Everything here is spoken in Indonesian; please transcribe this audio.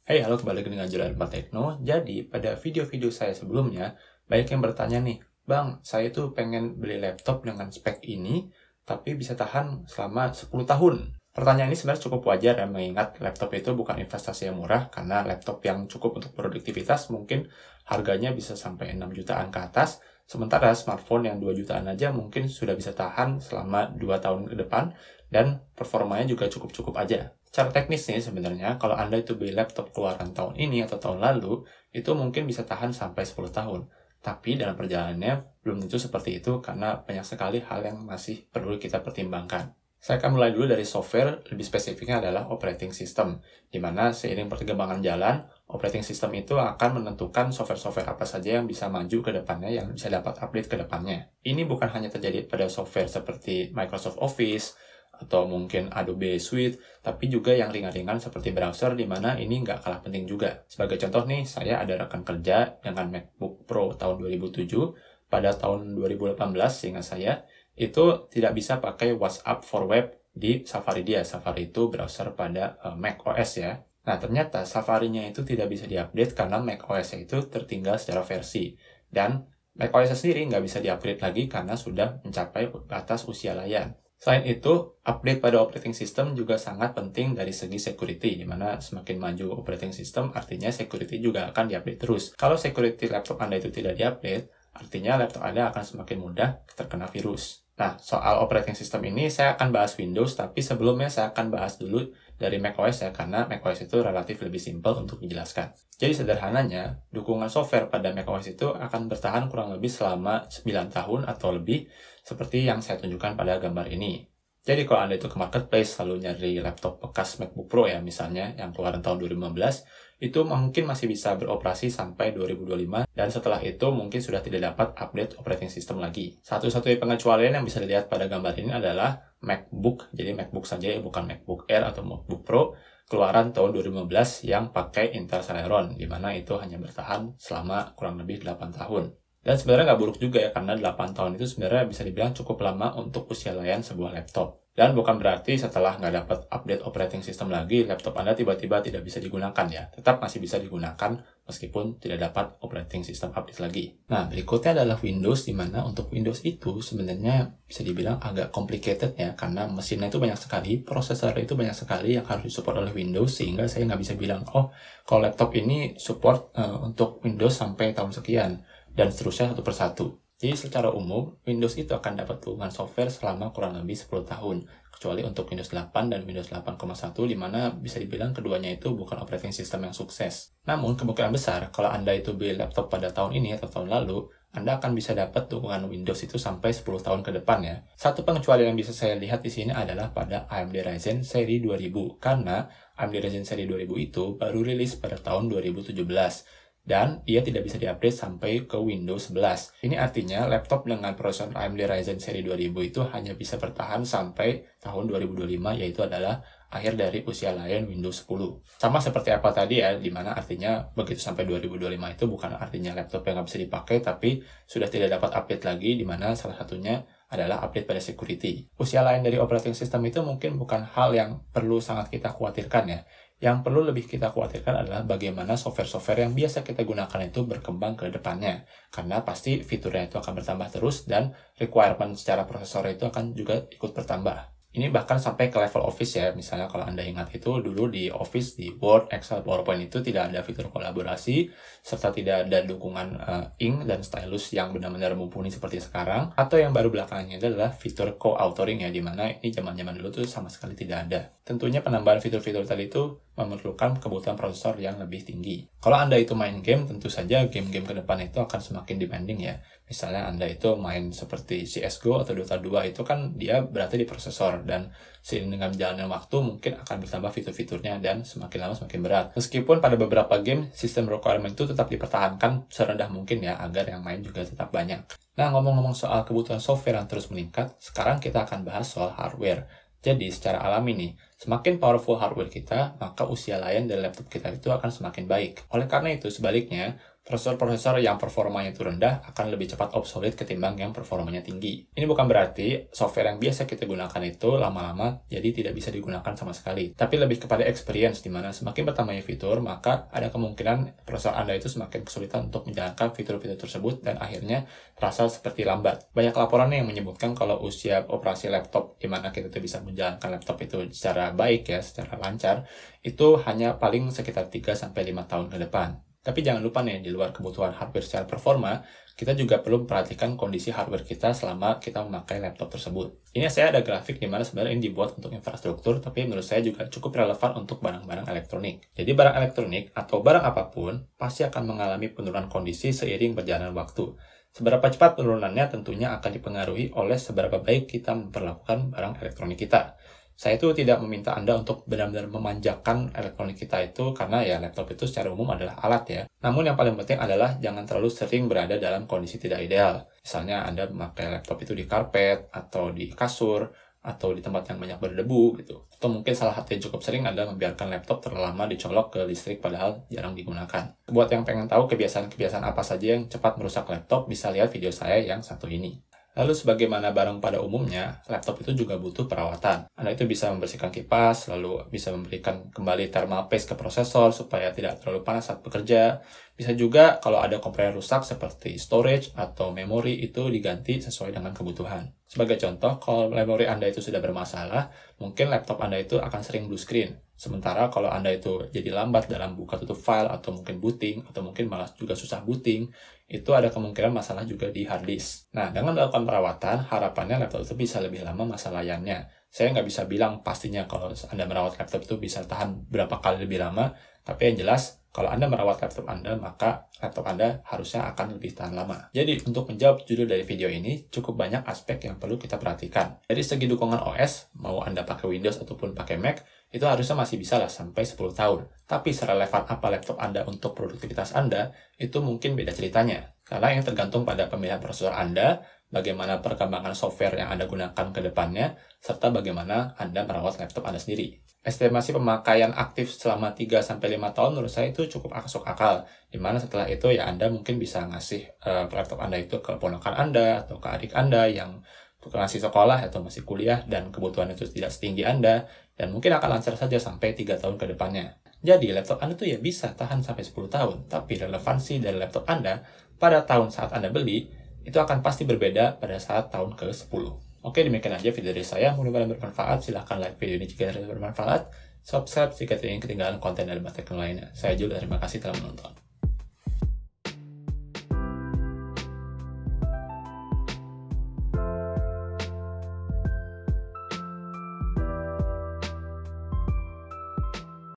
Hey, halo, kembali lagi dengan Julian Tekno. Jadi, pada video-video saya sebelumnya, banyak yang bertanya nih, Bang, saya tuh pengen beli laptop dengan spek ini, tapi bisa tahan selama 10 tahun. Pertanyaan ini sebenarnya cukup wajar ya, mengingat laptop itu bukan investasi yang murah, karena laptop yang cukup untuk produktivitas mungkin harganya bisa sampai 6 jutaan ke atas, sementara smartphone yang 2 jutaan aja mungkin sudah bisa tahan selama 2 tahun ke depan, dan performanya juga cukup-cukup aja. Secara teknis nih sebenarnya, kalau Anda itu beli laptop keluaran tahun ini atau tahun lalu, itu mungkin bisa tahan sampai 10 tahun. Tapi dalam perjalanannya, belum tentu seperti itu karena banyak sekali hal yang masih perlu kita pertimbangkan. Saya akan mulai dulu dari software, lebih spesifiknya adalah operating system, di mana seiring perkembangan jalan, operating system itu akan menentukan software-software apa saja yang bisa maju ke depannya, yang bisa dapat update ke depannya. Ini bukan hanya terjadi pada software seperti Microsoft Office, atau mungkin Adobe Suite, tapi juga yang ringan-ringan seperti browser, di mana ini nggak kalah penting juga. Sebagai contoh nih, saya ada rekan kerja dengan MacBook Pro tahun 2007, pada tahun 2018 seingat saya, itu tidak bisa pakai WhatsApp for Web di Safari dia. Safari itu browser pada Mac OS ya. Nah, ternyata Safari-nya itu tidak bisa diupdate karena Mac OS itu tertinggal secara versi. Dan Mac OS sendiri nggak bisa diupgrade lagi karena sudah mencapai batas usia layan. Selain itu, update pada operating system juga sangat penting dari segi security, di mana semakin maju operating system, artinya security juga akan diupdate terus. Kalau security laptop Anda itu tidak diupdate, artinya laptop Anda akan semakin mudah terkena virus. Nah, soal operating system ini saya akan bahas Windows, tapi sebelumnya saya akan bahas dulu dari macOS ya, karena macOS itu relatif lebih simpel untuk dijelaskan. Jadi sederhananya, dukungan software pada macOS itu akan bertahan kurang lebih selama 9 tahun atau lebih, seperti yang saya tunjukkan pada gambar ini. Jadi kalau Anda itu ke marketplace lalu nyari laptop bekas MacBook Pro ya misalnya, yang keluaran tahun 2015, itu mungkin masih bisa beroperasi sampai 2025, dan setelah itu mungkin sudah tidak dapat update operating system lagi. Satu-satunya pengecualian yang bisa dilihat pada gambar ini adalah MacBook, jadi MacBook saja ya, bukan MacBook Air atau MacBook Pro, keluaran tahun 2015 yang pakai Intel Celeron, di mana itu hanya bertahan selama kurang lebih 8 tahun. Dan sebenarnya nggak buruk juga ya, karena 8 tahun itu sebenarnya bisa dibilang cukup lama untuk usia layan sebuah laptop. Dan bukan berarti setelah nggak dapat update operating system lagi, laptop Anda tiba-tiba tidak bisa digunakan ya. Tetap masih bisa digunakan meskipun tidak dapat operating system update lagi. Nah, berikutnya adalah Windows, di mana untuk Windows itu sebenarnya bisa dibilang agak complicated ya, karena mesinnya itu banyak sekali, prosesor itu banyak sekali yang harus disupport oleh Windows, sehingga saya nggak bisa bilang, oh, kalau laptop ini support untuk Windows sampai tahun sekian, dan seterusnya satu persatu. Jadi secara umum, Windows itu akan dapat dukungan software selama kurang lebih 10 tahun, kecuali untuk Windows 8 dan Windows 8,1, di mana bisa dibilang keduanya itu bukan operating system yang sukses. Namun, kemungkinan besar, kalau Anda itu beli laptop pada tahun ini atau tahun lalu, Anda akan bisa dapat dukungan Windows itu sampai 10 tahun ke depan ya. Satu pengecualian yang bisa saya lihat di sini adalah pada AMD Ryzen seri 2000, karena AMD Ryzen seri 2000 itu baru rilis pada tahun 2017. Dan dia tidak bisa diupdate sampai ke Windows 11. Ini artinya laptop dengan prosesor AMD Ryzen seri 2000 itu hanya bisa bertahan sampai tahun 2025, yaitu adalah akhir dari usia layan Windows 10. Sama seperti apa tadi ya, dimana artinya begitu sampai 2025 itu bukan artinya laptop yang nggak bisa dipakai, tapi sudah tidak dapat update lagi, dimana salah satunya adalah update pada security. Usia lain dari operating system itu mungkin bukan hal yang perlu sangat kita khawatirkan ya. Yang perlu lebih kita khawatirkan adalah bagaimana software-software yang biasa kita gunakan itu berkembang ke depannya. Karena pasti fiturnya itu akan bertambah terus, dan requirement secara prosesor itu akan juga ikut bertambah. Ini bahkan sampai ke level Office ya. Misalnya kalau Anda ingat itu dulu di Office, di Word, Excel, PowerPoint itu tidak ada fitur kolaborasi, serta tidak ada dukungan ink dan stylus yang benar-benar mumpuni seperti sekarang. Atau yang baru belakangan adalah fitur co-authoring ya, dimana ini zaman-zaman dulu tuh sama sekali tidak ada. Tentunya penambahan fitur-fitur tadi itu memerlukan kebutuhan prosesor yang lebih tinggi. Kalau Anda itu main game, tentu saja game-game ke depan itu akan semakin demanding ya. Misalnya Anda itu main seperti CSGO atau Dota 2, itu kan dia berarti di prosesor, dan seiring dengan jalannya waktu mungkin akan bertambah fitur-fiturnya dan semakin lama semakin berat. Meskipun pada beberapa game sistem requirement itu tetap dipertahankan serendah mungkin ya, agar yang main juga tetap banyak. Nah, ngomong-ngomong soal kebutuhan software yang terus meningkat, sekarang kita akan bahas soal hardware. Jadi secara alami nih, semakin powerful hardware kita, maka usia layan dari laptop kita itu akan semakin baik. Oleh karena itu, sebaliknya, Prosesor-prosesor yang performanya itu rendah akan lebih cepat obsolete ketimbang yang performanya tinggi. Ini bukan berarti software yang biasa kita gunakan itu lama-lama jadi tidak bisa digunakan sama sekali. Tapi lebih kepada experience, di mana semakin bertambahnya fitur, maka ada kemungkinan prosesor Anda itu semakin kesulitan untuk menjalankan fitur-fitur tersebut dan akhirnya terasa seperti lambat. Banyak laporan yang menyebutkan kalau usia operasi laptop, di mana kita tuh bisa menjalankan laptop itu secara baik ya, secara lancar, itu hanya paling sekitar 3-5 tahun ke depan. Tapi jangan lupa nih, di luar kebutuhan hardware secara performa, kita juga perlu memperhatikan kondisi hardware kita selama kita memakai laptop tersebut. Ini saya ada grafik di mana sebenarnya ini dibuat untuk infrastruktur, tapi menurut saya juga cukup relevan untuk barang-barang elektronik. Jadi barang elektronik atau barang apapun pasti akan mengalami penurunan kondisi seiring berjalannya waktu. Seberapa cepat penurunannya tentunya akan dipengaruhi oleh seberapa baik kita memperlakukan barang elektronik kita. Saya itu tidak meminta Anda untuk benar-benar memanjakan elektronik kita itu, karena ya laptop itu secara umum adalah alat ya. Namun yang paling penting adalah jangan terlalu sering berada dalam kondisi tidak ideal. Misalnya Anda memakai laptop itu di karpet, atau di kasur, atau di tempat yang banyak berdebu gitu. Atau mungkin salah satu yang cukup sering adalah membiarkan laptop terlalu lama dicolok ke listrik padahal jarang digunakan. Buat yang pengen tahu kebiasaan-kebiasaan apa saja yang cepat merusak laptop, bisa lihat video saya yang satu ini. Lalu sebagaimana barang pada umumnya, laptop itu juga butuh perawatan. Anda itu bisa membersihkan kipas, lalu bisa memberikan kembali thermal paste ke prosesor supaya tidak terlalu panas saat bekerja. Bisa juga kalau ada komponen rusak seperti storage atau memori itu diganti sesuai dengan kebutuhan. Sebagai contoh, kalau memori Anda itu sudah bermasalah, mungkin laptop Anda itu akan sering blue screen. Sementara kalau Anda itu jadi lambat dalam buka tutup file atau mungkin booting, atau mungkin malah juga susah booting, itu ada kemungkinan masalah juga di hard disk. Nah, dengan melakukan perawatan, harapannya laptop itu bisa lebih lama masa layannya. Saya nggak bisa bilang pastinya kalau Anda merawat laptop itu bisa tahan berapa kali lebih lama, tapi yang jelas, kalau Anda merawat laptop Anda, maka laptop Anda harusnya akan lebih tahan lama. Jadi, untuk menjawab judul dari video ini, cukup banyak aspek yang perlu kita perhatikan. Dari segi dukungan OS, mau Anda pakai Windows ataupun pakai Mac, itu harusnya masih bisa lah sampai 10 tahun. Tapi serelevan apa laptop Anda untuk produktivitas Anda, itu mungkin beda ceritanya. Karena yang tergantung pada pemilihan prosesor Anda, bagaimana perkembangan software yang Anda gunakan ke depannya, serta bagaimana Anda merawat laptop Anda sendiri. Estimasi pemakaian aktif selama 3-5 tahun menurut saya itu cukup masuk akal. Dimana setelah itu ya Anda mungkin bisa ngasih laptop Anda itu ke ponakan Anda atau ke adik Anda yang masih sekolah atau masih kuliah dan kebutuhan itu tidak setinggi Anda, dan mungkin akan lancar saja sampai 3 tahun ke depannya. Jadi laptop Anda tuh ya bisa tahan sampai 10 tahun, tapi relevansi dari laptop Anda pada tahun saat Anda beli itu akan pasti berbeda pada saat tahun ke-10. Oke, demikian aja video dari saya. Mudah-mudahan bermanfaat. Silahkan like video ini jika bermanfaat. Subscribe jika tidak ingin ketinggalan konten dari teknologi lainnya. Saya Jul, terima kasih telah menonton.